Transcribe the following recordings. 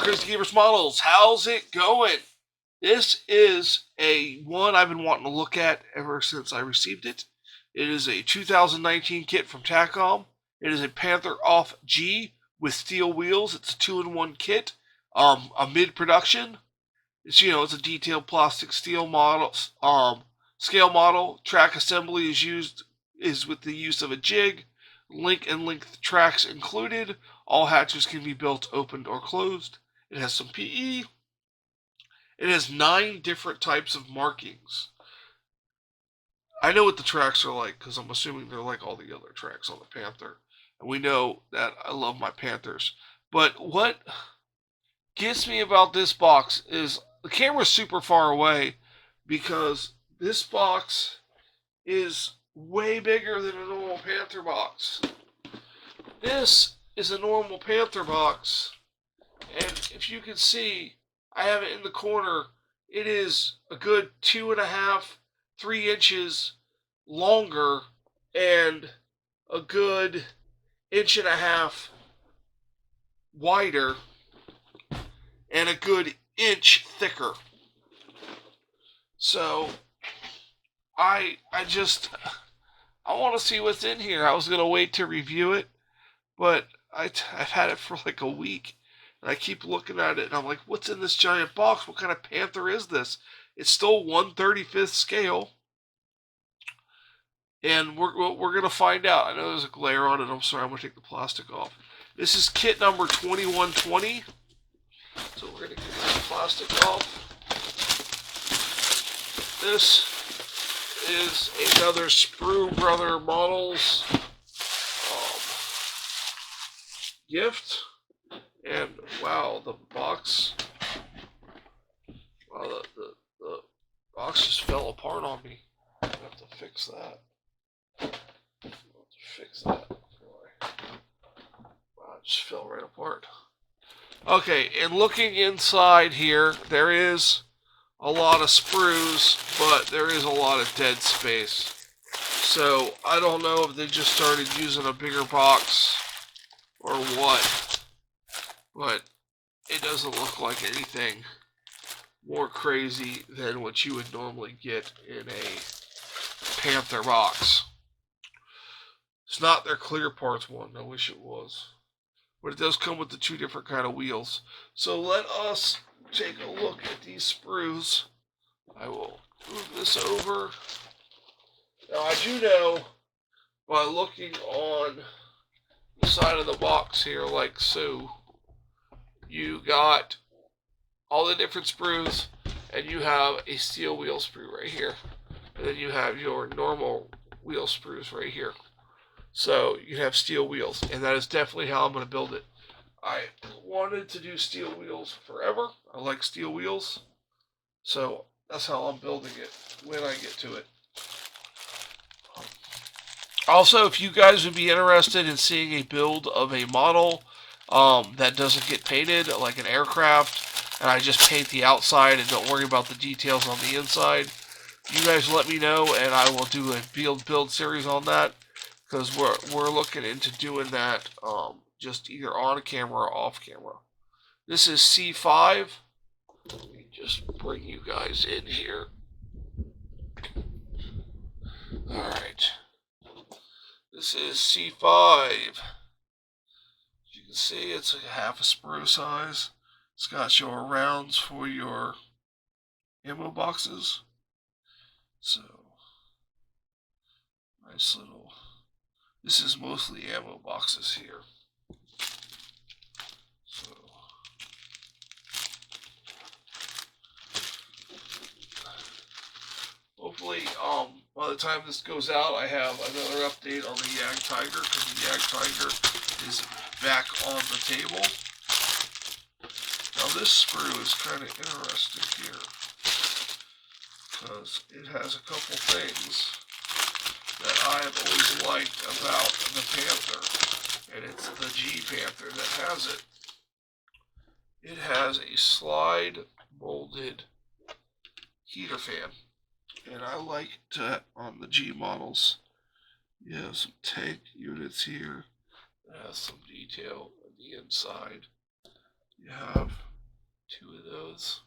Crazy Gamers Models, how's it going? This is a one I've been wanting to look at ever since I received it. It is a 2019 kit from Takom. It is a Panther off G with steel wheels. It's a 2-in-1 kit. A mid-production. It's a detailed plastic steel model. Scale model. Track assembly is with the use of a jig. Link and length tracks included. All hatches can be built, opened, or closed. It has some PE. It has 9 different types of markings. I know what the tracks are like because I'm assuming they're like all the other tracks on the Panther. And we know that I love my Panthers. But what gets me about this box is the camera's super far away because this box is way bigger than a normal Panther box. This is a normal Panther box, and if you can see, I have it in the corner. It is a good 2.5, 3 inches longer and a good 1.5 inches wider and a good inch thicker. So I want to see what's in here. I was going to wait to review it, but I've had it for like a week, and I keep looking at it, and I'm like, what's in this giant box? What kind of Panther is this? It's still 1/35th scale, and we're going to find out. I know there's a glare on it. I'm sorry, I'm going to take the plastic off. This is kit number 2120, so we're going to get the plastic off. This is another Spure Brother Models gift, and wow, the box just fell apart on me. I have to fix that. Wow, it just fell right apart. Okay, and looking inside here, there is a lot of sprues, but there is a lot of dead space. So I don't know if they just started using a bigger box or what, but it doesn't look like anything more crazy than what you would normally get in a Panther box. It's not their clear parts one. I wish it was. But it does come with the 2 different kind of wheels. So let us take a look at these sprues. I will move this over. Now I do know by looking on the side of the box here like so, you got all the different sprues, and you have a steel wheel sprue right here, and then you have your normal wheel sprues right here. So you have steel wheels, and that is definitely how I'm going to build it. I wanted to do steel wheels forever. I like steel wheels, so that's how I'm building it when I get to it. Also, if you guys would be interested in seeing a build of a model that doesn't get painted, like an aircraft, and I just paint the outside and don't worry about the details on the inside, you guys let me know, and I will do a build series on that, because we're looking into doing that just either on camera or off camera. This is C5. Let me just bring you guys in here. Alright. This is C5. As you can see, it's like half a sprue size. It's got your rounds for your ammo boxes. So, nice little... This is mostly ammo boxes here. So, hopefully, by the time this goes out, I have another update on the Yag Tiger, because the Yag Tiger is back on the table. Now this sprue is kind of interesting here, because it has a couple things that I have always liked about the Panther, and it's the G Panther that has it. It has a slide molded heater fan, and I like that on the G models. You have some tank units here that has some detail on the inside. You have 2 of those.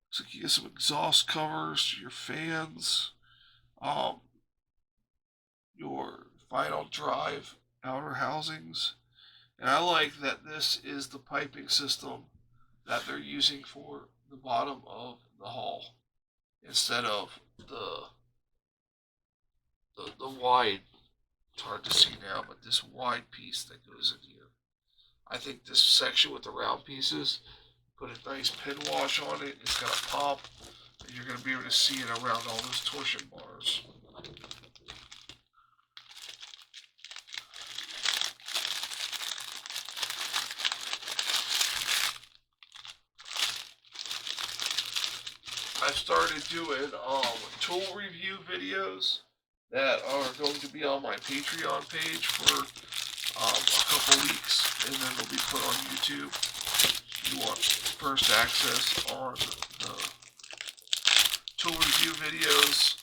So you get some exhaust covers, your fans, your final drive outer housings. And I like that this is the piping system that they're using for the bottom of the hull instead of the wide, it's hard to see now, but this wide piece that goes in here. I think this section with the round pieces, put a nice pin wash on it, it's got a pop, and you're going to be able to see it around all those torsion bars. I started doing tool review videos that are going to be on my Patreon page for a couple weeks, and then they'll be put on YouTube. If you want first access on the tool review videos,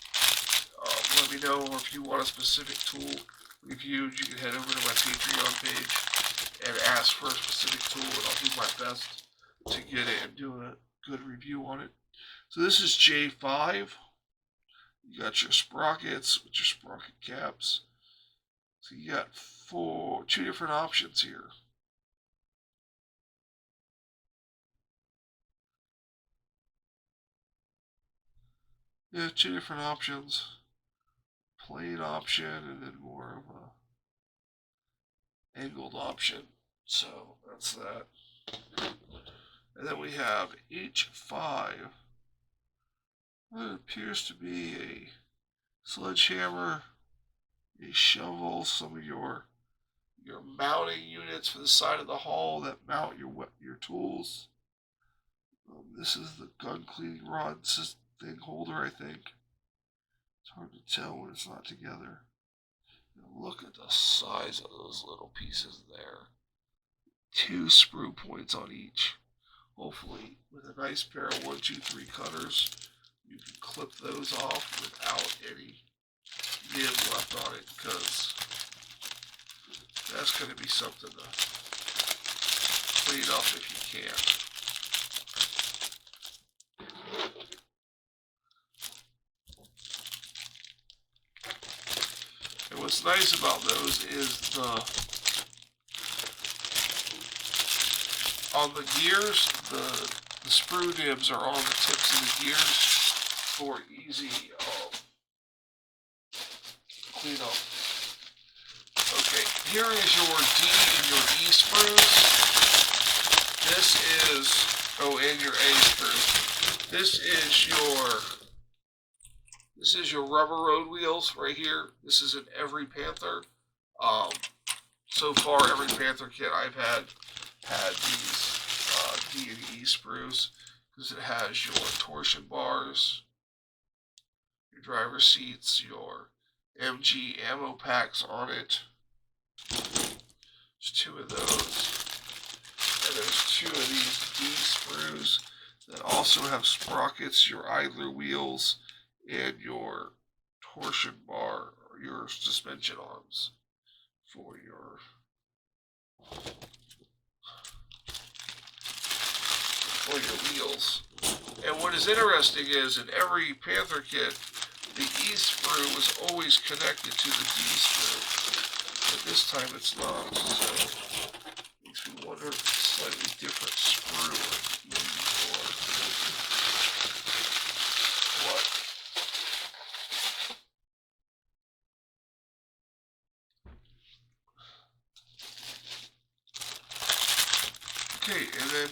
let me know. Or if you want a specific tool reviewed, you can head over to my Patreon page and ask for a specific tool, and I'll do my best to get it and do a good review on it. So this is J5. You got your sprockets with your sprocket caps. So you got two different options here. Yeah, 2 different options. Plain option and then more of a angled option. So that's that. And then we have H5. It appears to be a sledgehammer, a shovel, some of your mounting units for the side of the hull that mount your tools. This is the gun cleaning rod thing holder, I think. It's hard to tell when it's not together. Now look at the size of those little pieces there. 2 sprue points on each. Hopefully, with a nice pair of 1, 2, 3 cutters, you can clip those off without any nib left on it, because that's going to be something to clean up if you can. And what's nice about those is on the gears, the sprue nibs are on the tips of the gears for easy cleanup. Okay, here is your D and your E sprues. This is, and your A sprues. This is your rubber road wheels right here. This is in every Panther. So far, every Panther kit I've had these D and E sprues, because it has your torsion bars, your driver seats, your MG ammo packs on it. There's 2 of those. And there's 2 of these D sprues that also have sprockets, your idler wheels, and your torsion bar, or your suspension arms for your wheels. And what is interesting is in every Panther kit, the E sprue was always connected to the D sprue, but this time it's not. So it makes me wonder if it's a slightly different sprue or what. Okay, and then,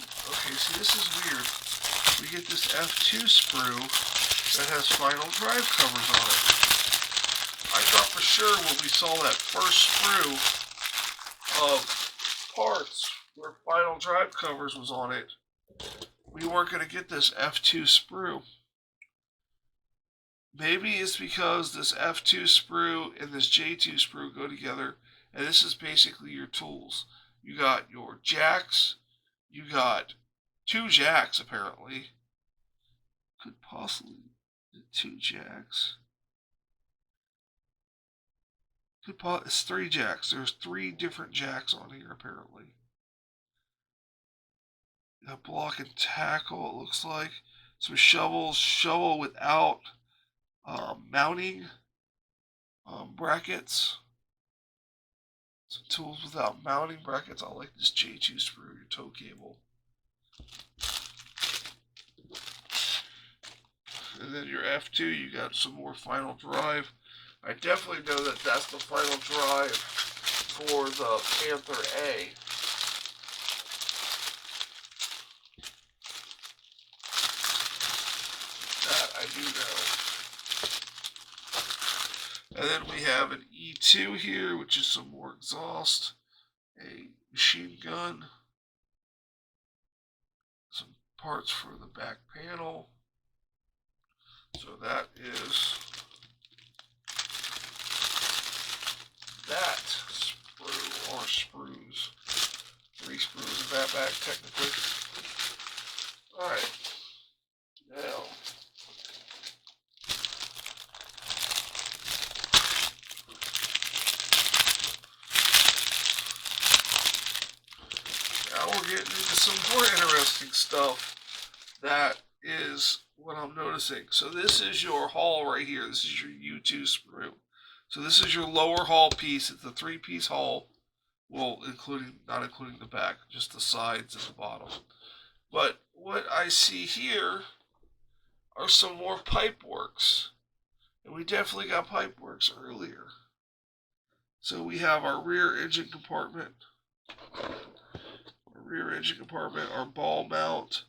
see, this is weird. We get this F2 sprue that has final drive covers on it. I thought for sure when we saw that first sprue of parts where final drive covers was on it, we weren't going to get this F2 sprue. Maybe it's because this F2 sprue and this J2 sprue go together, and this is basically your tools. You got your jacks, you got 2 jacks apparently. Could possibly be 2 jacks. It's 3 jacks. There's 3 different jacks on here apparently. A block and tackle, it looks like. Some shovels, shovel without mounting brackets. Some tools without mounting brackets. I like this J2 sprue, your tow cable. And then your F2, you got some more final drive. I definitely know that that's the final drive for the Panther A. That I do know. And then we have an E2 here, which is some more exhaust, a machine gun, some parts for the back panel. So that is that sprue, or sprues. 3 sprues in that back, technically. Alright. Now, we're getting into some more interesting stuff. That is what I'm noticing. So this is your hull right here. This is your U2 sprue. So this is your lower hull piece. It's a 3-piece hull. Well, not including the back, just the sides and the bottom. But what I see here are some more pipe works. And we definitely got pipe works earlier. So we have our rear engine compartment. Our ball mount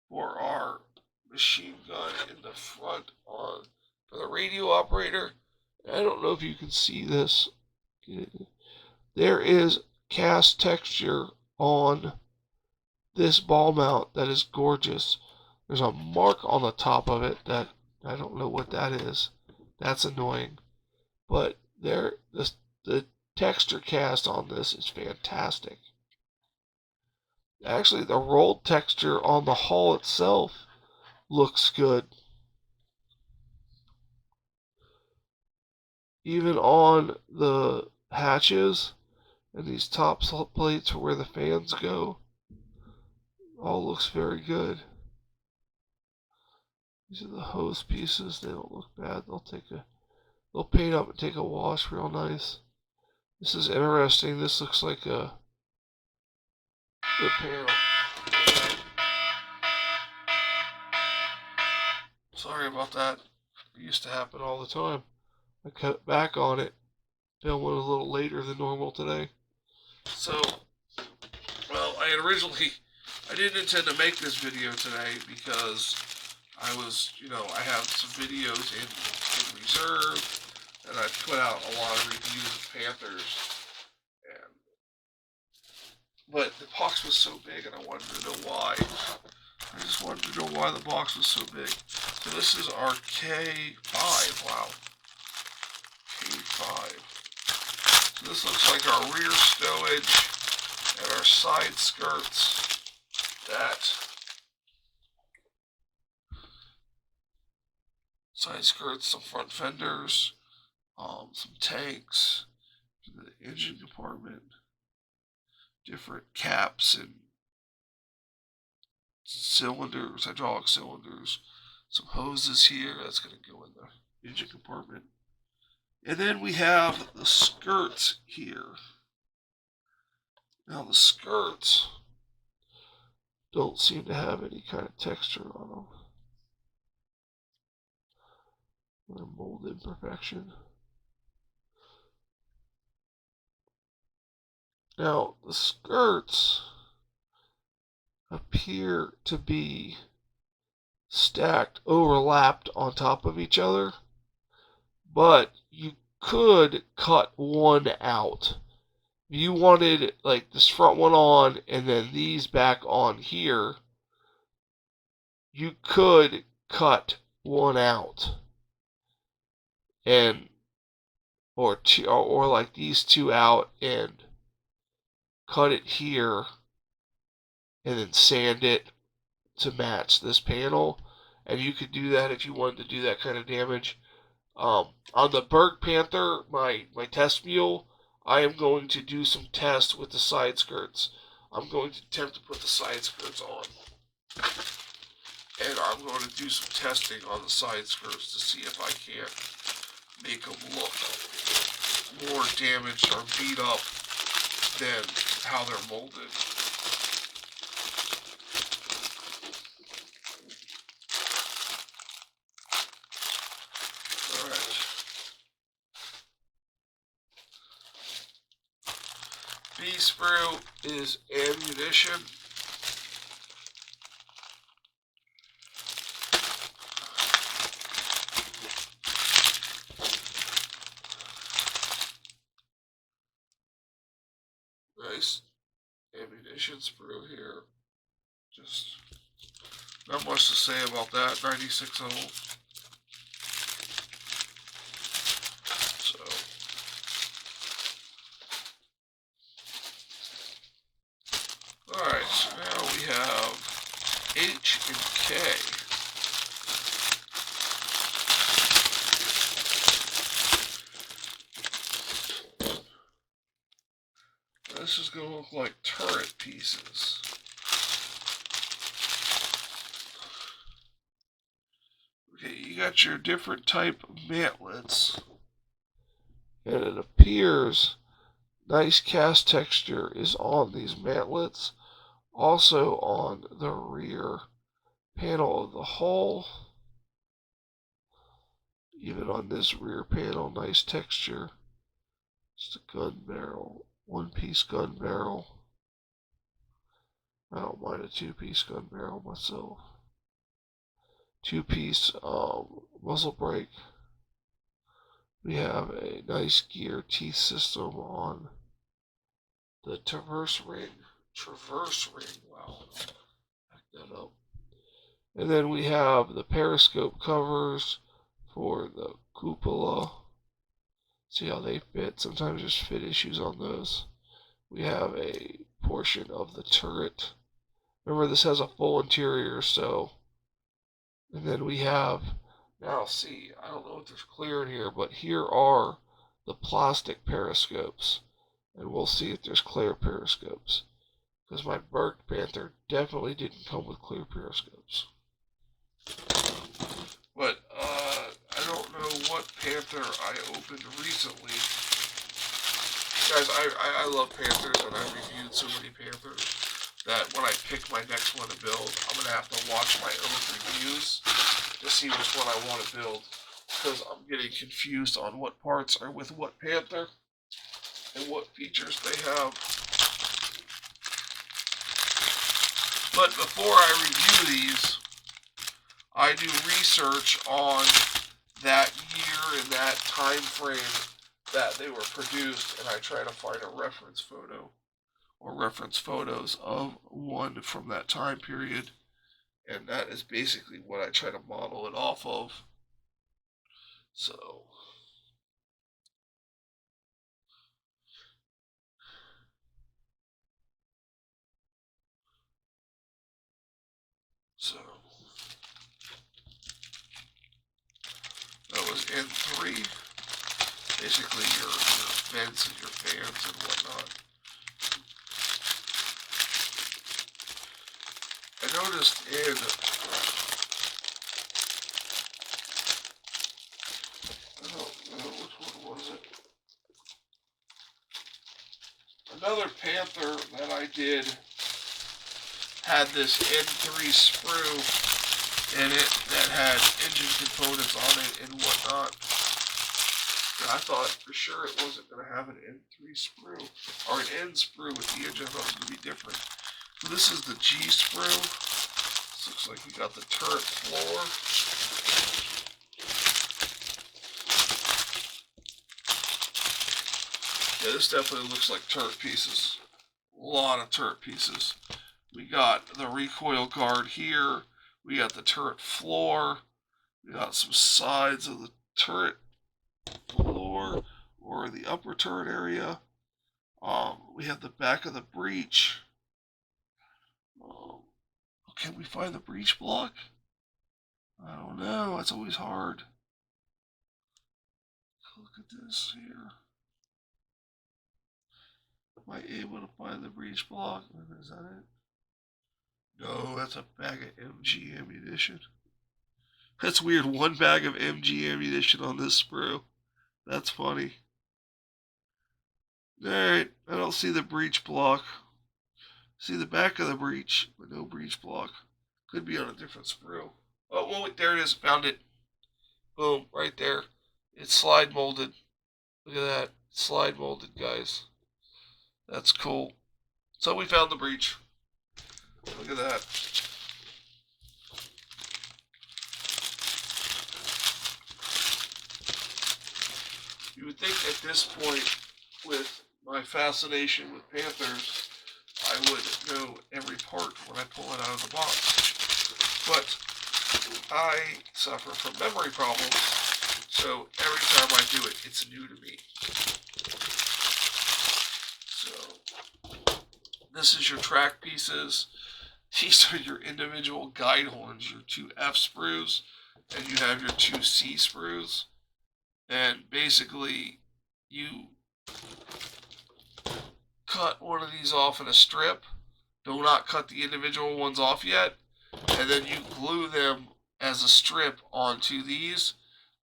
for our machine gun in the front for the radio operator. I don't know if you can see this. There is cast texture on this ball mount that is gorgeous. There's a mark on the top of it that I don't know what that is. That's annoying. But the texture cast on this is fantastic. Actually, the rolled texture on the hull itself looks good. Even on the hatches and these top plates where the fans go, all looks very good. These are the hose pieces. They don't look bad. They'll paint up and take a wash real nice. This is interesting. This looks like a panel. Sorry about that. It used to happen all the time. I cut back on it. Filmed it a little later than normal today. So, well, I didn't intend to make this video today because I have some videos in reserve, and I put out a lot of reviews of Panthers. But the box was so big, and I wanted to know why. I just wanted to know why the box was so big. So this is our K5. Wow. K5. So this looks like our rear stowage and our side skirts. Side skirts, some front fenders, some tanks, the engine compartment, different caps and cylinders, hydraulic cylinders, some hoses here. That's going to go in the engine compartment. And then we have the skirts here. Now the skirts don't seem to have any kind of texture on them. They're molded perfection. Now the skirts appear to be stacked, overlapped on top of each other, but you could cut one out. If you wanted like this front one on and then these back on here, you could cut one out, and or like these two out and cut it here and then sand it to match this panel. And you could do that if you wanted to do that kind of damage. On the Berg Panther, my test mule, I am going to do some tests with the side skirts. I'm going to attempt to put the side skirts on. And I'm going to do some testing on the side skirts to see if I can't make them look more damaged or beat up than how they're molded. Alright. B-sprue is ammunition. Nice ammunition sprue here. Just not much to say about that. 96 ohm. So alright, so now we have H and K. This is going to look like turret pieces. Okay, you got your different type of mantlets. And it appears nice cast texture is on these mantlets. Also on the rear panel of the hull. Even on this rear panel, nice texture. Just a gun barrel. One-piece gun barrel. I don't mind a two-piece gun barrel myself. Two-piece muzzle brake. We have a nice gear teeth system on the traverse ring. Wow. Back that up. And then we have the periscope covers for the cupola. See how they fit. Sometimes there's fit issues on those. We have a portion of the turret. Remember, this has a full interior, so. And then we have, now see, I don't know if there's clear in here, but here are the plastic periscopes. And we'll see if there's clear periscopes. Because my Berg Panther definitely didn't come with clear periscopes. But, I don't know what Panther I opened recently. Guys, I love Panthers, and I've reviewed so many Panthers that when I pick my next one to build, I'm going to have to watch my own reviews to see which one I want to build. Because I'm getting confused on what parts are with what Panther and what features they have. But before I review these, I do research on that year and that time frame that they were produced, and I try to find a reference photo or reference photos of one from that time period, and that is basically what I try to model it off of. So that was N3. Basically your vents and your fans and whatnot. I noticed in I don't know which one was it. Another Panther that I did had this N3 sprue in it that had engine components on it and whatnot. I thought for sure it wasn't going to have an N3 sprue, or an N sprue with the engine. I thought it was going to be different. So this is the G sprue. This looks like we got the turret floor. Yeah, this definitely looks like turret pieces. A lot of turret pieces. We got the recoil guard here. We got the turret floor. We got some sides of the turret floor or the upper turret area. We have the back of the breech. Can we find the breech block? I don't know. It's always hard. Look at this here. Am I able to find the breech block? Is that it? No, that's a bag of MG ammunition. That's weird. One bag of MG ammunition on this sprue. That's funny. Alright, I don't see the breech block. See the back of the breech, but no breech block. Could be on a different sprue. Oh, wait, there it is. Found it. Boom, right there. It's slide molded. Look at that. Slide molded, guys. That's cool. So we found the breech. Look at that. You would think at this point, with my fascination with Panthers, I would know every part when I pull it out of the box. But I suffer from memory problems, so every time I do it, it's new to me. So, this is your track pieces. These are your individual guide horns, your 2 F sprues, and you have your 2 C sprues. And basically, you cut one of these off in a strip. Do not cut the individual ones off yet. And then you glue them as a strip onto these.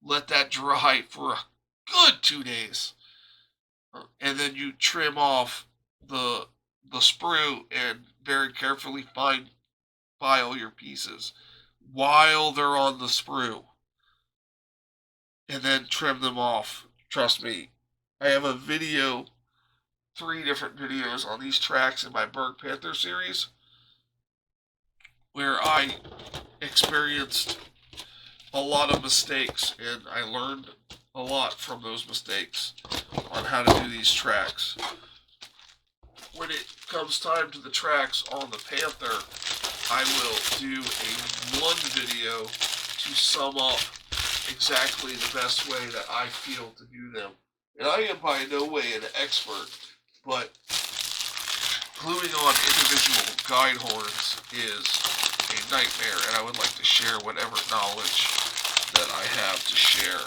Let that dry for a good 2 days. And then you trim off the sprue and very carefully file your pieces while they're on the sprue. And then trim them off. Trust me. I have a video, 3 different videos on these tracks in my Berg Panther series, where I experienced a lot of mistakes, and I learned a lot from those mistakes on how to do these tracks. When it comes time to the tracks on the Panther, I will do one video to sum up exactly the best way that I feel to do them. And I am by no way an expert, but gluing on individual guide horns is a nightmare, and I would like to share whatever knowledge that I have to share.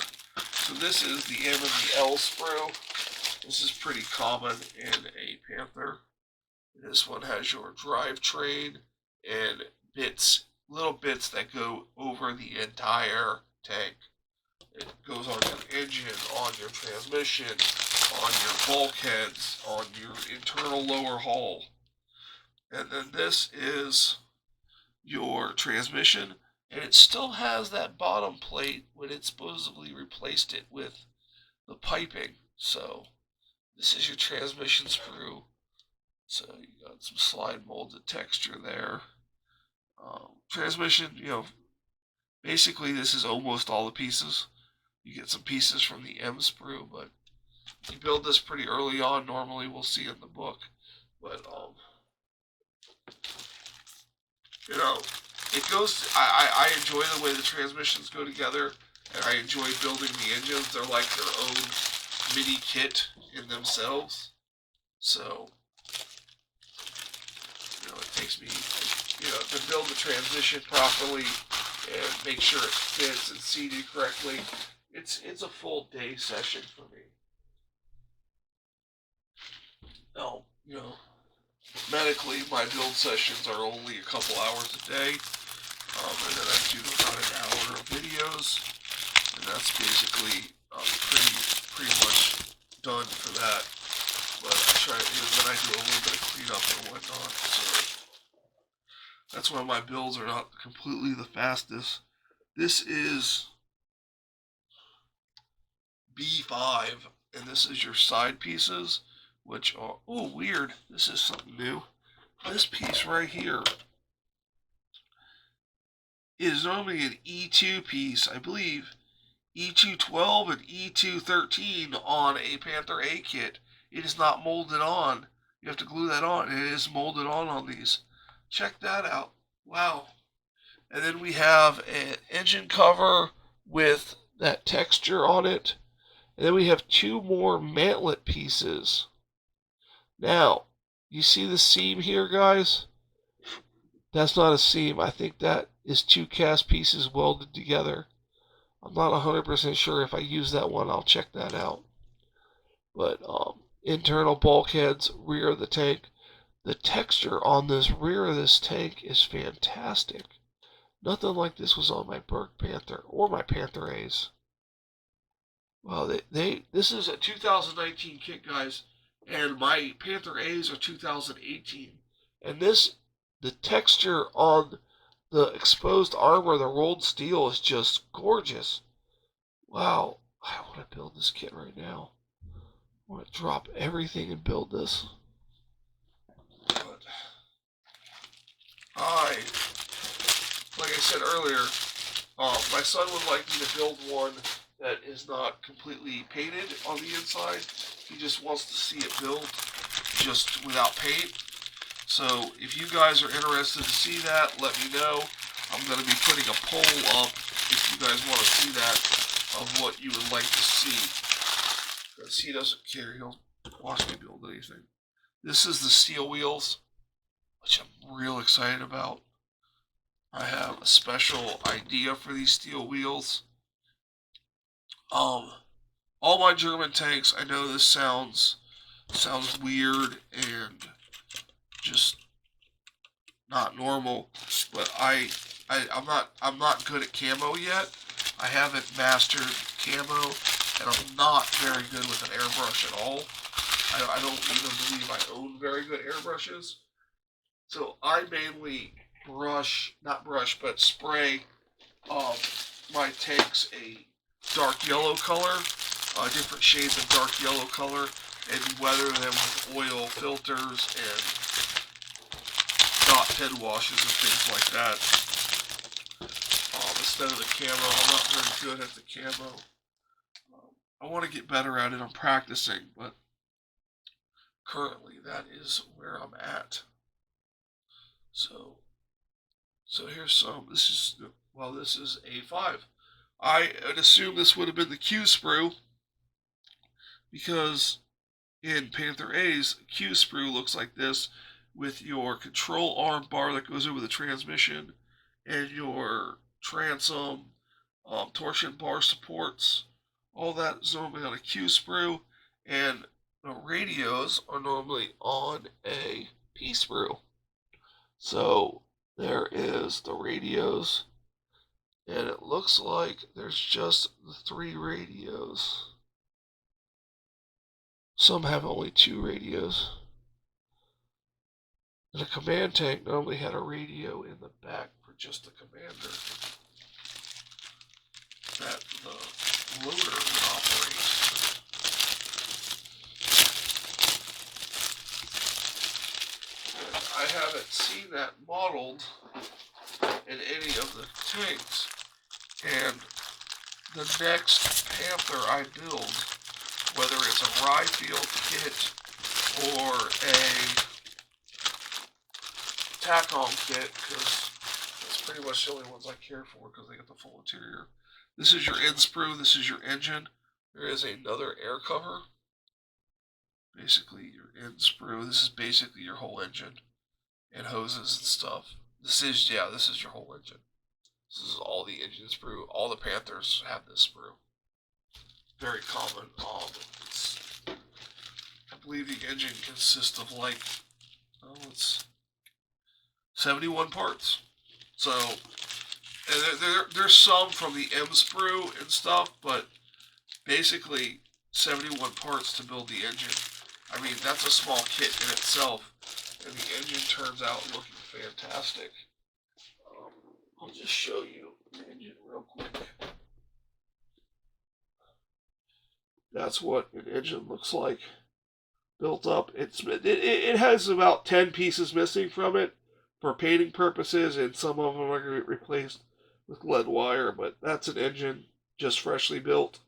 So this is the M and the L sprue. This is pretty common in a Panther. This one has your drivetrain and bits, little bits that go over the entire tank. It goes on your engine, on your transmission, on your bulkheads, on your internal lower hull. And then this is your transmission, and it still has that bottom plate when it supposedly replaced it with the piping. So this is your transmission sprue. So you got some slide molded texture there. Transmission, basically this is almost all the pieces. You get some pieces from the M sprue, but you build this pretty early on. Normally, we'll see in the book, but it goes. I enjoy the way the transmissions go together, and I enjoy building the engines. They're like their own mini kit in themselves. So, it takes me, to build the transmission properly and make sure it fits and seated correctly. It's a full day session for me. Now, medically, my build sessions are only a couple hours a day, and then I do about an hour of videos, and that's basically pretty much done for that. But I try, then I do a little bit of cleanup and whatnot. So that's why my builds are not completely the fastest. This is B5, and this is your side pieces, which are, oh, weird, this is something new. This piece right here is normally an E2 piece, I believe, E212 and E213 on a Panther A kit. It is not molded on. You have to glue that on, and it is molded on these. Check that out. Wow. And then we have an engine cover with that texture on it. And then we have 2 more mantlet pieces. Now, you see the seam here, guys? That's not a seam. I think that is 2 cast pieces welded together. I'm not 100% sure if I use that one. I'll check that out. But internal bulkheads, rear of the tank. The texture on this rear of this tank is fantastic. Nothing like this was on my Burke Panther or my Panther A's. Well, this is a 2019 kit, guys, and my Panther A's are 2018. And the texture on the exposed armor, the rolled steel, is just gorgeous. Wow, I want to build this kit right now. I want to drop everything and build this. But like I said earlier, my son would like me to build one that is not completely painted on the inside. He just wants to see it build just without paint. So if you guys are interested to see that, let me know. I'm going to be putting a poll up if you guys want to see that of what you would like to see. Because he doesn't care. He'll watch me build anything. This is the steel wheels, which I'm real excited about. I have a special idea for these steel wheels. All my German tanks, I know this sounds weird and just not normal, but I'm not good at camo yet. I haven't mastered camo, and I'm not very good with an airbrush at all. I don't even believe I own very good airbrushes. So I mainly spray my tanks a dark yellow color, different shades of dark yellow color, and weather them with oil filters and dot head washes and things like that. Instead of the camo, I'm not very good at the camo. I want to get better at it. I'm practicing, but currently that is where I'm at. So here's some. This is A5. I would assume this would have been the Q sprue, because in Panther A's, Q sprue looks like this with your control arm bar that goes over the transmission and your transom, torsion bar supports. All that is normally on a Q sprue, and the radios are normally on a P sprue. So there is the radios, and it looks like there's just the 3 radios. Some have only 2 radios. And a command tank normally had a radio in the back for just the commander that the loader would operate. And I haven't seen that modeled in any of the tanks. And the next Panther I build, whether it's a Ryefield kit or a Takom kit, because that's pretty much the only ones I care for because they get the full interior. This is your end sprue, this is your engine. There is another air cover. Basically your end sprue. This is basically your whole engine and hoses and stuff. This is your whole engine. This is all the engine sprue. All the Panthers have this sprue. Very common. I believe the engine consists of it's 71 parts. So, and there's some from the M sprue and stuff, but basically 71 parts to build the engine. I mean, that's a small kit in itself, and the engine turns out looking fantastic. I'll just show you the engine real quick. That's what an engine looks like built up. It has about 10 pieces missing from it for painting purposes, and some of them are going to get replaced with lead wire, but that's an engine just freshly built,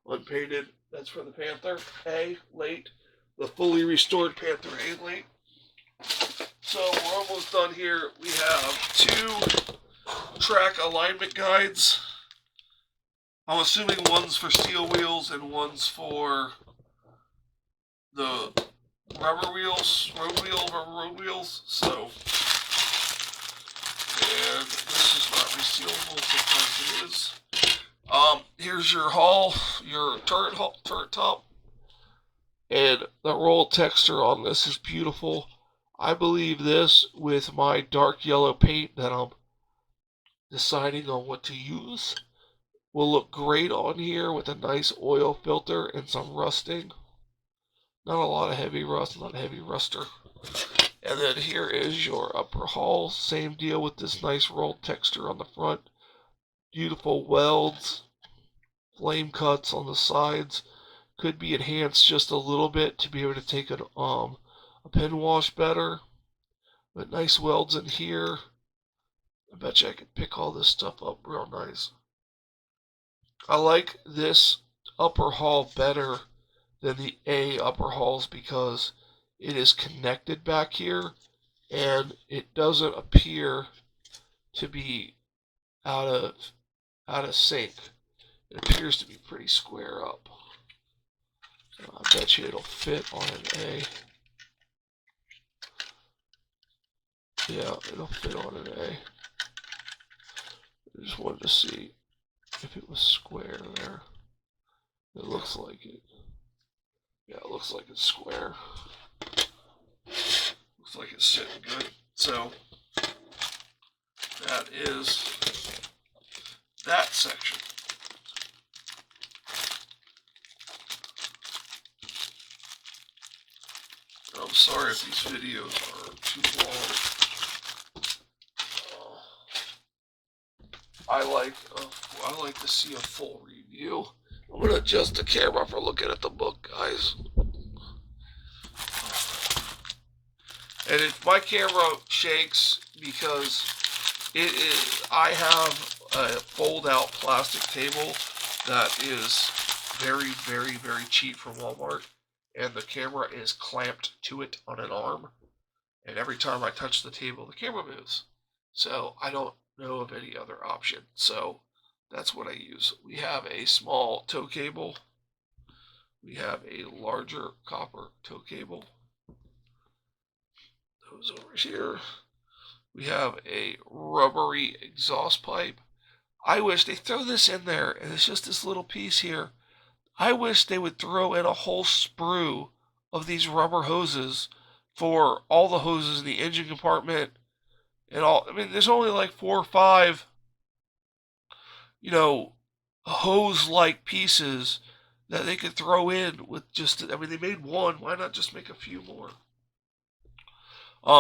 unpainted. That's for the Panther A late, the fully restored Panther A late. So we're almost done here. We have 2 track alignment guides. I'm assuming one's for steel wheels and one's for the rubber wheels, road wheels. So, and this is not resealable, sometimes it is. Here's your hull, your turret top. And the roll texture on this is beautiful. I believe this, with my dark yellow paint that I'm deciding on what to use, will look great on here with a nice oil filter and some rusting. Not a lot of heavy rust, not a heavy ruster. And then here is your upper hull. Same deal with this nice rolled texture on the front. Beautiful welds, flame cuts on the sides. Could be enhanced just a little bit to be able to take a pen wash better. But nice welds in here. I bet you I could pick all this stuff up real nice. I like this upper hull better than the A upper hulls because it is connected back here and it doesn't appear to be out of sync. It appears to be pretty square up. I bet you it'll fit on an A. Yeah, it'll fit on an A. I just wanted to see if it was square there. It looks like it. Yeah, it looks like it's square. Looks like it's sitting good. So, that is that section. I'm sorry if these videos are too long. I like to see a full review. I'm gonna adjust the camera for looking at the book, guys. And if my camera shakes because I have a fold-out plastic table that is very, very, very cheap from Walmart, and the camera is clamped to it on an arm, and every time I touch the table, the camera moves. So I don't know of any other option. So that's what I use. We have a small tow cable. We have a larger copper tow cable. Those over here. We have a rubbery exhaust pipe. I wish they throw this in there, and it's just this little piece here. I wish they would throw in a whole sprue of these rubber hoses for all the hoses in the engine compartment and all. I mean, there's only like 4 or 5, hose-like pieces that they could throw in with just. I mean, they made one. Why not just make a few more?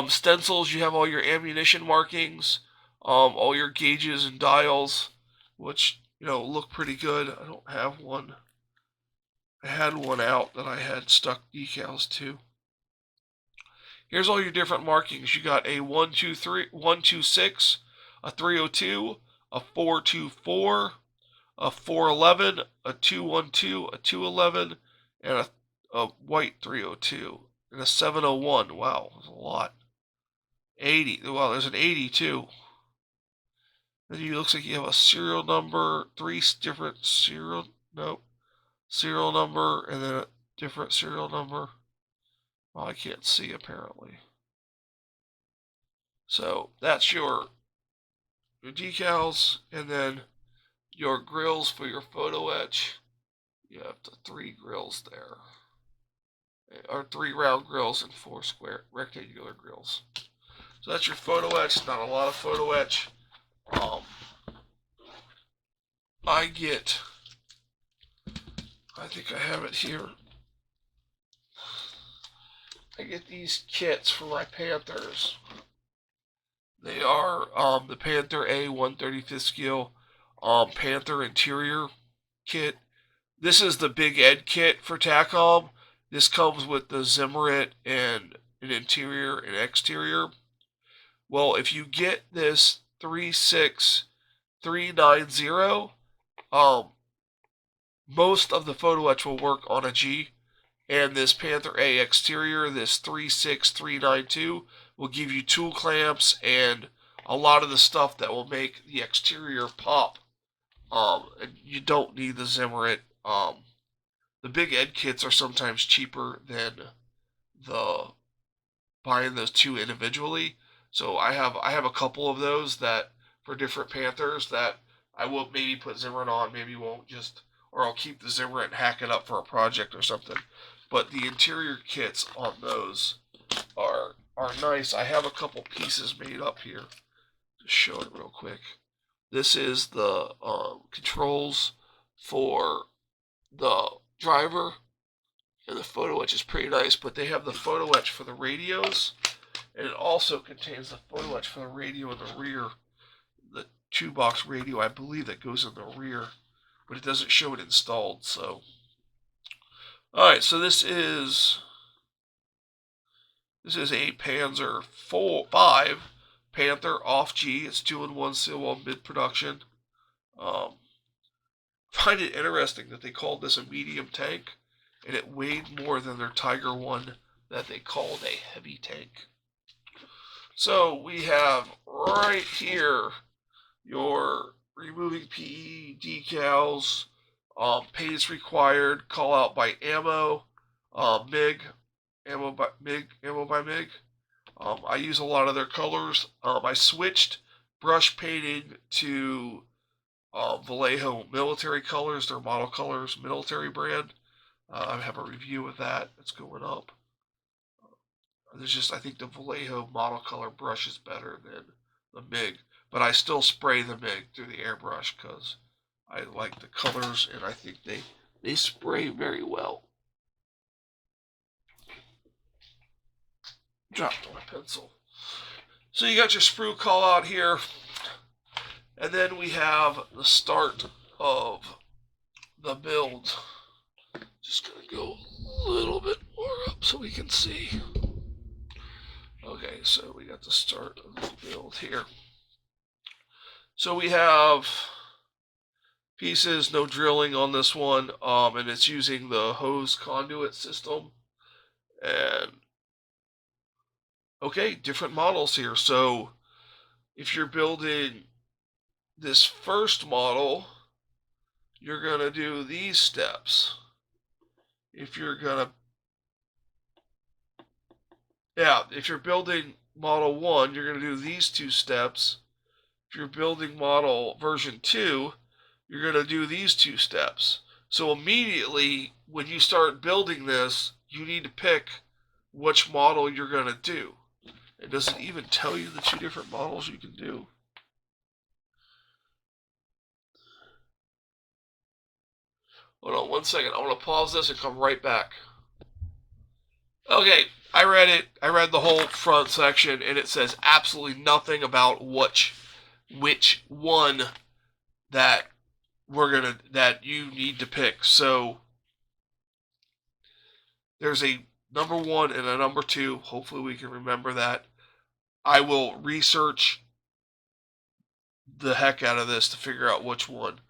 Stencils, you have all your ammunition markings, all your gauges and dials, which, look pretty good. I don't have one. I had one out that I had stuck decals to. Here's all your different markings. You got a 126, a 302, a 424, a 411, a 212, a 211, and a white 302, and a 701. Wow, there's a lot. 80. Wow, there's an 80 too. Then it looks like you have a serial number, 3 different serial number, and then a different serial number. Well, I can't see apparently. So that's your decals, and then your grills for your photo etch. You have the 3 grills there, or 3 round grills and 4 square rectangular grills. So that's your photo etch. Not a lot of photo etch. I think I have it here. I get these kits for my Panthers. They are the Panther A 135th scale Panther interior kit. This is the Big Ed kit for Takom. This comes with the Zimmerit and an interior and exterior. Well, if you get this 36390, most of the photo etch will work on a G, and this Panther A exterior, this 36392, will give you tool clamps and a lot of the stuff that will make the exterior pop. And you don't need the Zimmerit. The Big Ed kits are sometimes cheaper than the buying those two individually. So I have a couple of those that for different Panthers that I will maybe put Zimmerit on, maybe won't, or I'll keep the Zimmerit and hack it up for a project or something. but the interior kits on those are nice. I have a couple pieces made up here. Just show it real quick. This is the controls for the driver, and the photo etch is pretty nice, but they have the photo etch for the radios, and it also contains the photo etch for the radio in the rear, the 2-box radio, I believe, that goes in the rear, but it doesn't show it installed. So alright, so this is a Panzer 5 Panther off G. It's 2-in-1 seal wall mid production. Find it interesting that they called this a medium tank, and it weighed more than their Tiger 1 that they called a heavy tank. So we have right here your removing PE decals, paints required, call out by ammo, MIG, ammo by MIG. I use a lot of their colors. I switched brush painting to Vallejo military colors, their model colors, military brand. I have a review of that. It's going up. I think the Vallejo model color brush is better than the MIG, but I still spray the MIG through the airbrush because I like the colors and I think they spray very well. Dropped my pencil. So you got your sprue call out here, and then we have the start of the build. Just gonna go a little bit more up so we can see. Okay, so we got the start of the build here. So we have pieces, no drilling on this one, and it's using the hose conduit system. And okay, different models here. So if you're building this first model, you're gonna do these steps. If you're building model 1, you're going to do these 2 steps. If you're building model version 2, you're going to do these 2 steps. So immediately when you start building this, you need to pick which model you're going to do. It doesn't even tell you the 2 different models you can do. Hold on one second. I want to pause this and come right back. Okay, I read it. I read the whole front section, and it says absolutely nothing about which one that you need to pick. So there's a number 1 and a number 2. Hopefully we can remember that. I will research the heck out of this to figure out which one.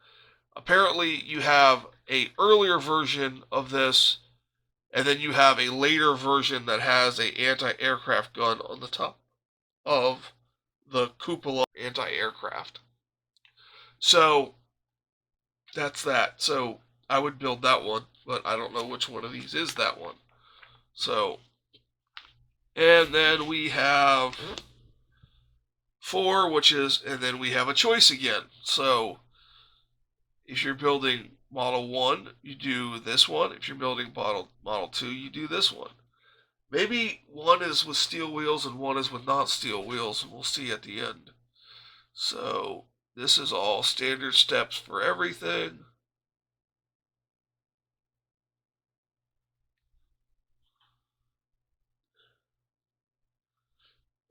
Apparently you have an earlier version of this, and then you have a later version that has an anti-aircraft gun on the top of the cupola anti-aircraft. So that's that. So I would build that one, but I don't know which one of these is that one. So, and then we have 4, and then we have a choice again. So if you're building Model 1, you do this one. If you're building Model 2, you do this one. Maybe one is with steel wheels and one is with not steel wheels, and we'll see at the end. So this is all standard steps for everything.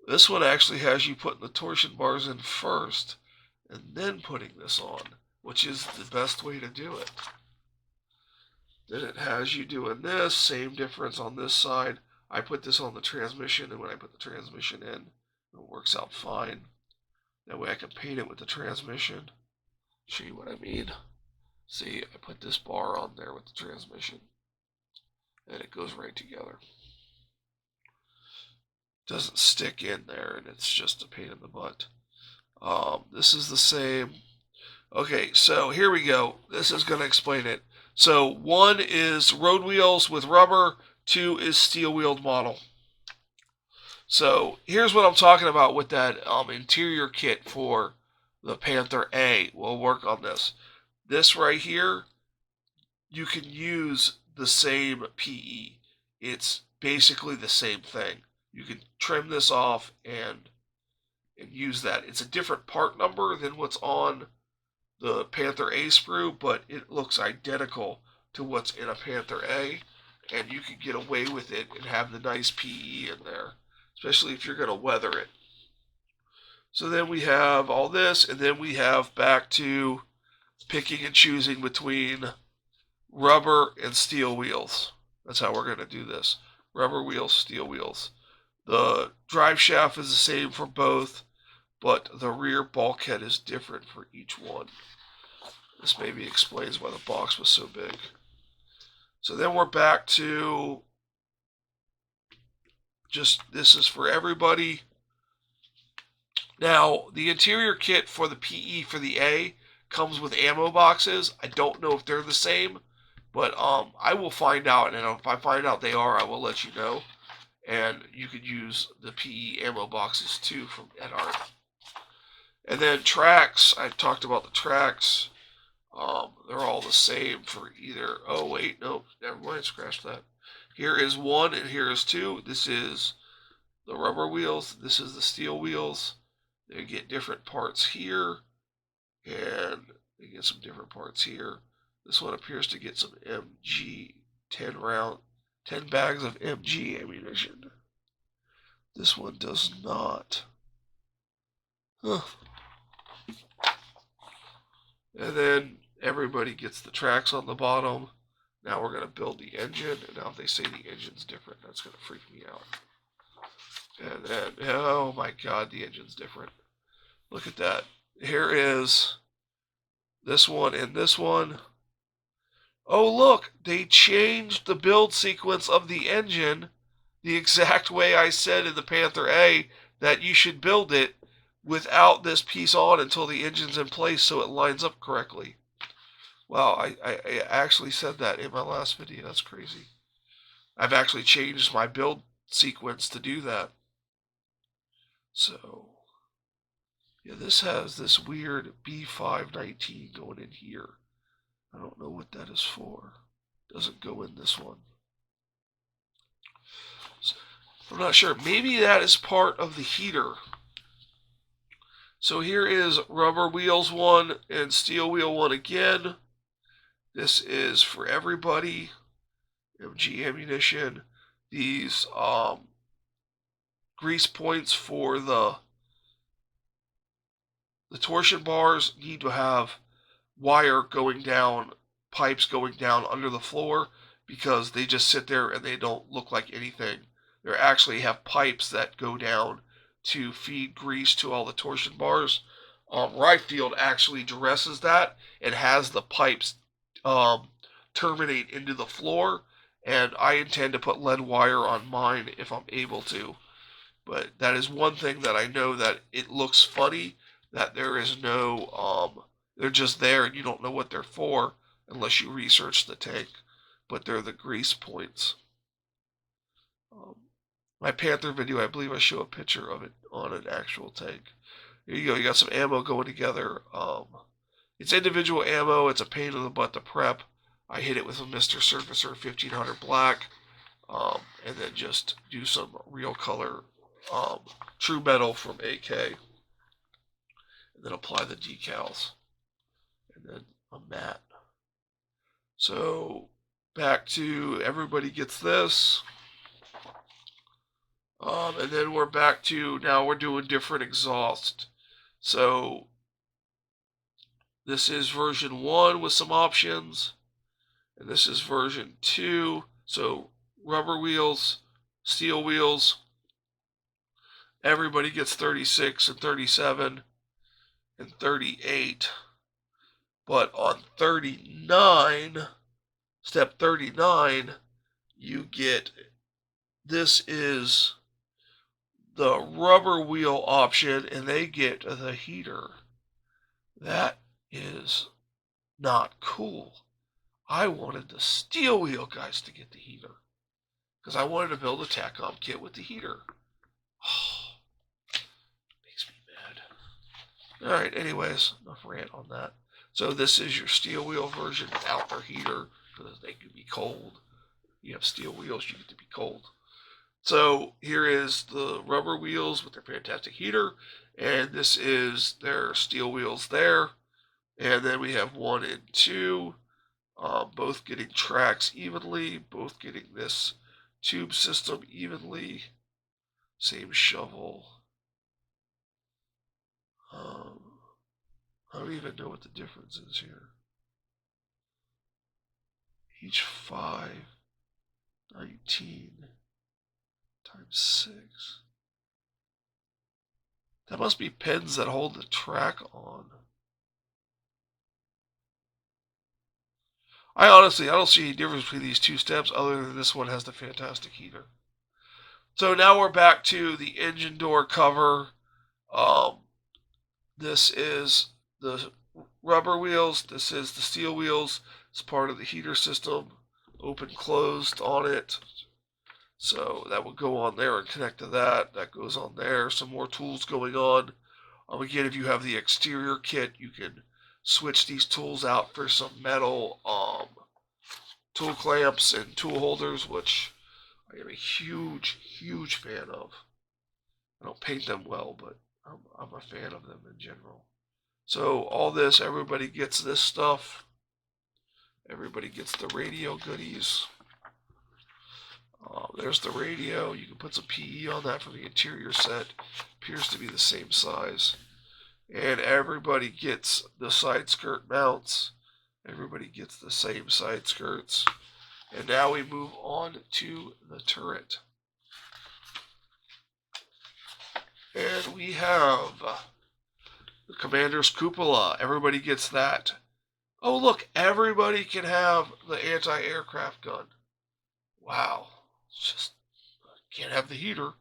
This one actually has you putting the torsion bars in first and then putting this on, which is the best way to do it. Then it has you doing this, same difference on this side. I put this on the transmission, and when I put the transmission in, it works out fine. That way I can paint it with the transmission. Show you what I mean. See, I put this bar on there with the transmission, and it goes right together. Doesn't stick in there, and it's just a pain in the butt. This is the same. Okay, so here we go. This is going to explain it. So 1 is road wheels with rubber, 2 is steel wheeled model. So here's what I'm talking about with that interior kit for the Panther A. We'll work on this. This right here, you can use the same PE. It's basically the same thing. You can trim this off and use that. It's a different part number than what's on the Panther A sprue, but it looks identical to what's in a Panther A, and you can get away with it and have the nice PE in there, especially if you're going to weather it. So then we have all this, and then we have back to picking and choosing between rubber and steel wheels. That's how we're going to do this. Rubber wheels, steel wheels. The drive shaft is the same for both, but the rear bulkhead is different for each one. This maybe explains why the box was so big. So then we're back to just, this is for everybody. Now, the interior kit for the PE for the A comes with ammo boxes. I don't know if they're the same, but I will find out, and if I find out they are, I will let you know. And you could use the PE ammo boxes too from EdArt. And then tracks, I talked about the tracks. They're all the same for either, oh wait, nope, never mind, scratch that. Here is 1 and here is 2. This is the rubber wheels, this is the steel wheels. They get different parts here, and they get some different parts here. This one appears to get some MG 10 bags of MG ammunition. This one does not. Huh. And then everybody gets the tracks on the bottom. Now we're going to build the engine, and now if they say the engine's different, that's going to freak me out. And then, oh my god, the engine's different. Look at that. Here is this one and this one. Oh look, they changed the build sequence of the engine the exact way I said in the Panther A that you should build it without this piece on until the engine's in place so it lines up correctly. Wow, I actually said that in my last video. That's crazy. I've actually changed my build sequence to do that. So, yeah, this has this weird B519 going in here. I don't know what that is for. Doesn't go in this one. So, I'm not sure. Maybe that is part of the heater. So here is rubber wheels 1 and steel wheel 1 again. This is for everybody. MG ammunition. These grease points for the torsion bars need to have wire going down, pipes going down under the floor, because they just sit there and they don't look like anything. They actually have pipes that go down to feed grease to all the torsion bars. Ryefield actually dresses that and has the pipes terminate into the floor, and I intend to put lead wire on mine if I'm able to. But that is one thing that I know that it looks funny, that there is no, they're just there and you don't know what they're for unless you research the tank. But they're the grease points. My Panther video, I believe I show a picture of it on an actual tank. Here you go, you got some ammo going together. It's individual ammo, it's a pain in the butt to prep. I hit it with a Mr. Surfacer 1500 black, and then just do some real color true metal from AK, and then apply the decals, and then a matte. So back to everybody gets this, and then we're back to, now we're doing different exhaust. So this is version 1 with some options, and this is version 2. So rubber wheels, steel wheels, everybody gets 36 and 37 and 38. But on 39, step 39, you get, this is the rubber wheel option, and they get the heater. That is not cool. I wanted the steel wheel guys to get the heater, because I wanted to build a Takom kit with the heater. Oh, makes me mad. Alright, anyways, enough rant on that. So this is your steel wheel version without their heater. because they can be cold. You have steel wheels, you get to be cold. So here is the rubber wheels with their fantastic heater, and this is their steel wheels there. And then we have 1 and 2, both getting tracks evenly, both getting this tube system evenly. Same shovel. I don't even know what the difference is here. Each 5, 19 times 6. That must be pins that hold the track on. I don't see any difference between these two steps other than this one has the fantastic heater. So now we're back to the engine door cover. This is the rubber wheels. This is the steel wheels. It's part of the heater system. Open, closed on it. So that would go on there and connect to that. That goes on there. Some more tools going on. Again, if you have the exterior kit, you can switch these tools out for some metal tool clamps and tool holders, which I am a huge, huge fan of. I don't paint them well, but I'm a fan of them in general. So all this, everybody gets this stuff. Everybody gets the radio goodies. There's the radio. You can put some PE on that for the interior set. Appears to be the same size. And everybody gets the side skirt mounts. Everybody gets the same side skirts. And now we move on to the turret. And we have the Commander's Cupola. Everybody gets that. Oh, look, everybody can have the anti-aircraft gun. Wow. Just can't have the heater.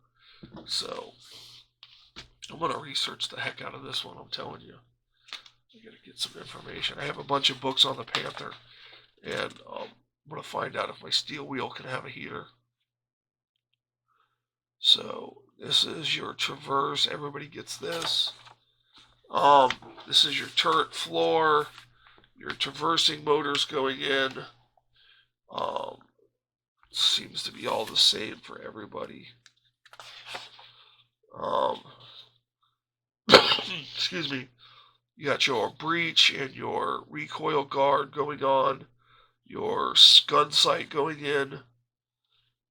So I'm going to research the heck out of this one, I'm telling you. I got to get some information. I have a bunch of books on the Panther, and I'm going to find out if my steel wheel can have a heater. So this is your traverse. Everybody gets this. This is your turret floor. Your traversing motors going in. Seems to be all the same for everybody. Excuse me. You got your breech and your recoil guard going on. Your gun sight going in.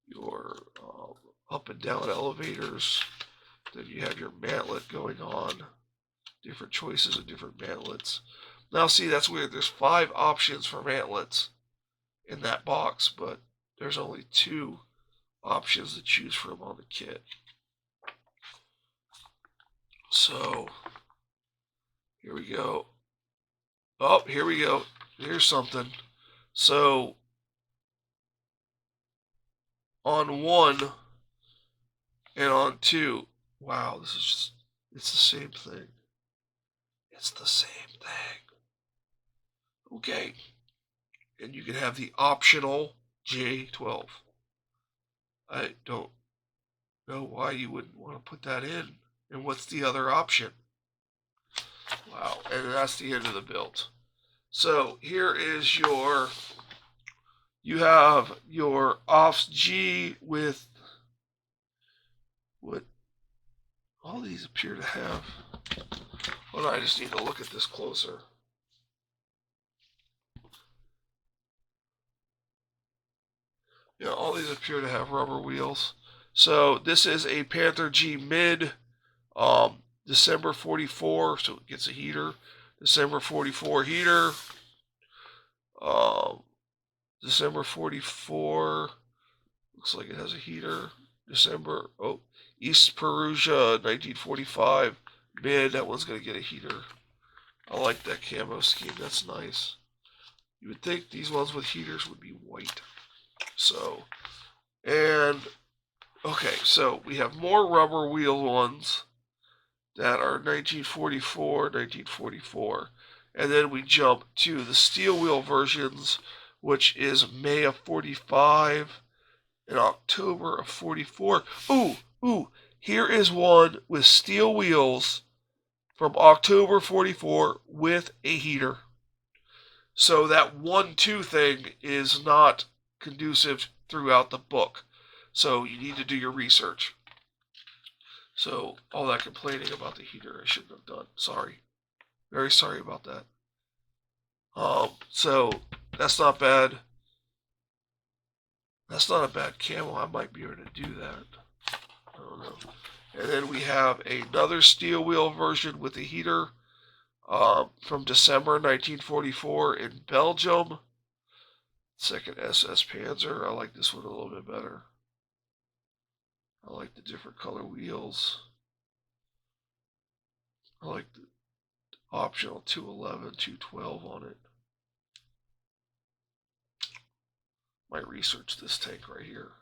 Your up and down elevators. Then you have your mantlet going on. Different choices of different mantlets. Now see, that's weird. There's 5 options for mantlets in that box, but there's only 2 options to choose from on the kit. So here we go. Oh, here we go. Here's something. So on 1 and on 2, wow, this is just, it's the same thing. It's the same thing. Okay. And you can have the optional J12. I don't know why you wouldn't want to put that in. And what's the other option? Wow. And that's the end of the build. So here is your, you have your OFS G with what all these appear to have. Hold on, I just need to look at this closer. Yeah, all these appear to have rubber wheels. So this is a Panther G mid, December 44, so it gets a heater. December 44 heater. December 44, looks like it has a heater. December, East Perugia 1945 mid, that one's going to get a heater. I like that camo scheme, that's nice. You would think these ones with heaters would be white. So, and, okay, so we have more rubber wheel ones that are 1944, 1944. And then we jump to the steel wheel versions, which is May of 45 and October of 44. Ooh, here is one with steel wheels from October 44 with a heater. So that 1-2 thing is not conducive throughout the book. So you need to do your research. So all that complaining about the heater I shouldn't have done. Sorry. Very sorry about that. So that's not bad. That's not a bad camo. I might be able to do that. I don't know. And then we have another steel wheel version with a heater from December 1944 in Belgium. Second SS Panzer. I like this one a little bit better. I like the different color wheels. I like the optional 211, 212 on it. Might research this tank right here.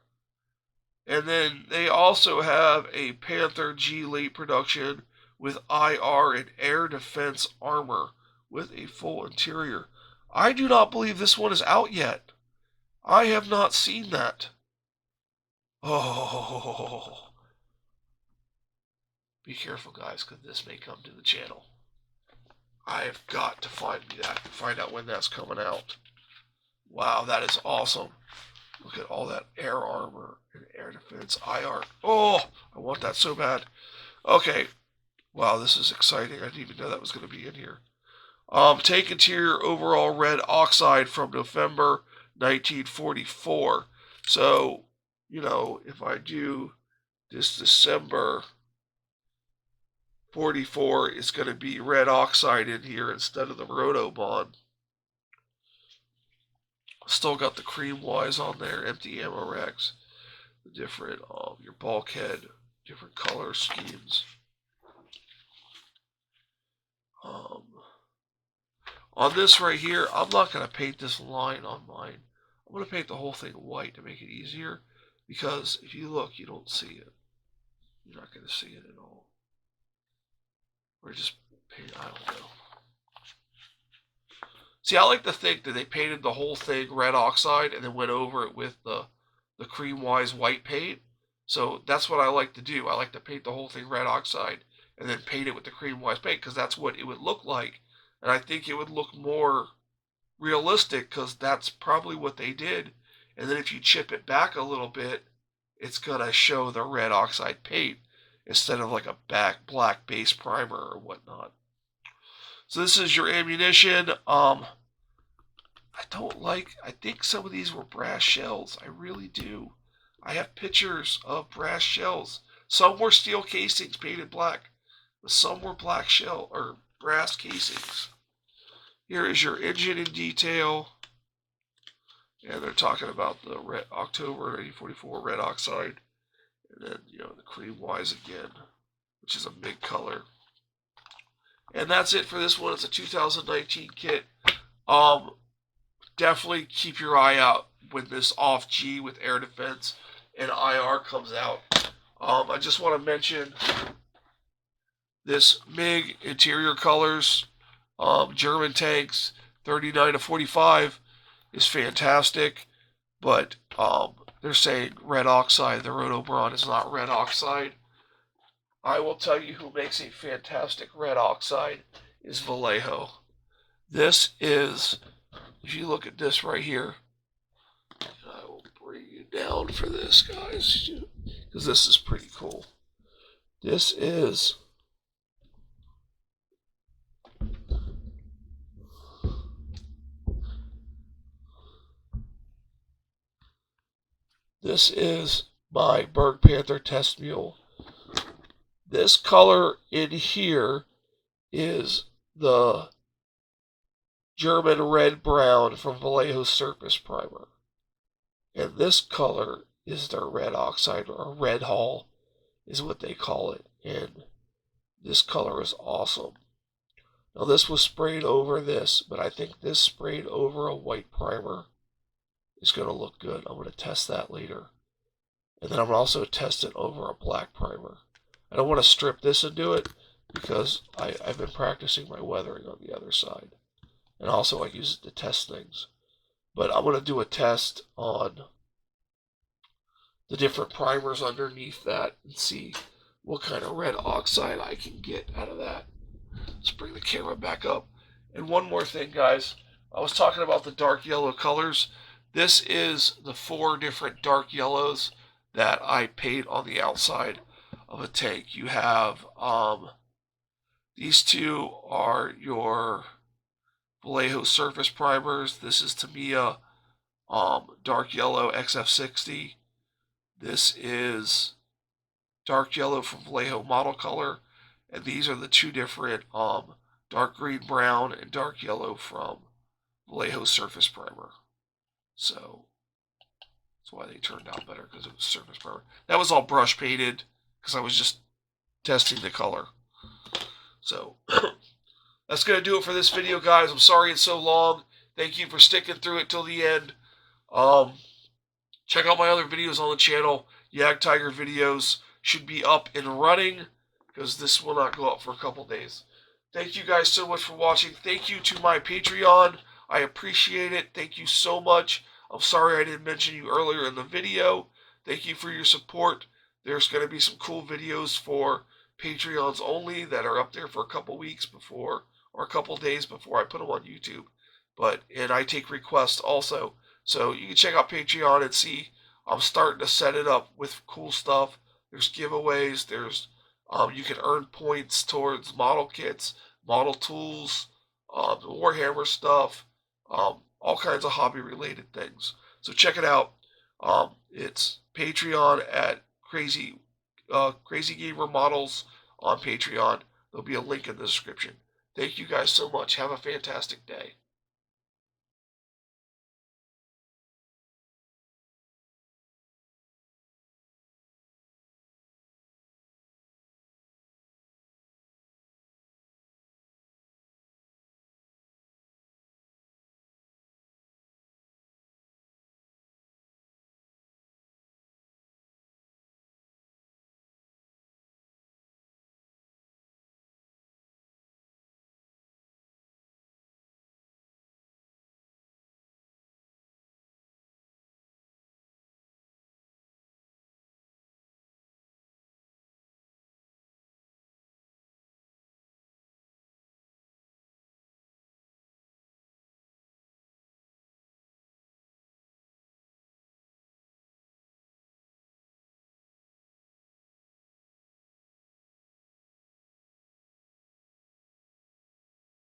And then they also have a Panther G late production with IR and air defense armor with a full interior. I do not believe this one is out yet. I have not seen that. Oh. Be careful, guys, because this may come to the channel. I have got to find out when that's coming out. Wow, that is awesome. Look at all that air armor and air defense IR. Oh, I want that so bad. Okay. Wow, this is exciting. I didn't even know that was going to be in here. Tank interior overall red oxide from November 1944. So, you know, if I do this December 44, it's going to be red oxide in here instead of the Rotobond. Still got the cream wise on there, empty ammo racks, the different, your bulkhead, different color schemes. On this right here, I'm not going to paint this line on mine. I'm going to paint the whole thing white to make it easier, because if you look, you don't see it. You're not going to see it at all. Or just paint, I don't know. See, I like to think that they painted the whole thing red oxide and then went over it with the cream-wise white paint. So that's what I like to do. I like to paint the whole thing red oxide and then paint it with the cream-wise paint, because that's what it would look like. And I think it would look more realistic, because that's probably what they did. And then if you chip it back a little bit, it's going to show the red oxide paint instead of like a black base primer or whatnot. So this is your ammunition. I think some of these were brass shells. I really do. I have pictures of brass shells. Some were steel casings painted black, but some were black shell or brass casings. Here is your engine in detail. And they're talking about the red October 1944 red oxide. And then, you know, the cream wise again, which is a big color. And that's it for this one. It's a 2019 kit. Definitely keep your eye out when this off G with air defense and IR comes out. I just want to mention this MiG interior colors, German tanks 39 to 45 is fantastic, but they're saying red oxide. The Rotobron is not red oxide. I will tell you who makes a fantastic red oxide is Vallejo. This is, if you look at this right here, I will bring you down for this, guys, because this is pretty cool. This is my Berg Panther test mule. This color in here is the German red-brown from Vallejo Surface Primer. And this color is their red oxide, or red hull is what they call it. And this color is awesome. Now this was sprayed over this, but I think this sprayed over a white primer is going to look good. I'm going to test that later. And then I'm going to also test it over a black primer. I don't want to strip this and do it, because I've been practicing my weathering on the other side. And also I use it to test things. But I'm going to do a test on the different primers underneath that and see what kind of red oxide I can get out of that. Let's bring the camera back up. And one more thing, guys. I was talking about the dark yellow colors. This is the 4 different dark yellows that I paint on the outside of a tank. You have these 2 are your Vallejo surface primers. This is Tamiya dark yellow XF60. This is dark yellow from Vallejo model color, and these are the 2 different dark green brown and dark yellow from Vallejo surface primer. So that's why they turned out better, because it was surface primer. That was all brush painted because I was just testing the color. So that's going to do it for this video, guys. I'm sorry it's so long. Thank you for sticking through it till the end. Check out my other videos on the channel. Tiger videos should be up and running, because this will not go up for a couple days. Thank you guys so much for watching. Thank you to my Patreon. I appreciate it. Thank you so much. I'm sorry I didn't mention you earlier in the video. Thank you for your support. There's going to be some cool videos for Patreons only that are up there for a couple weeks before, or a couple days before I put them on YouTube. And I take requests also. So you can check out Patreon and see I'm starting to set it up with cool stuff. There's giveaways. There's you can earn points towards model kits, model tools, Warhammer stuff, all kinds of hobby-related things. So check it out. It's Patreon at Crazy Gamer Models on Patreon. There'll be a link in the description. Thank you guys so much. Have a fantastic day.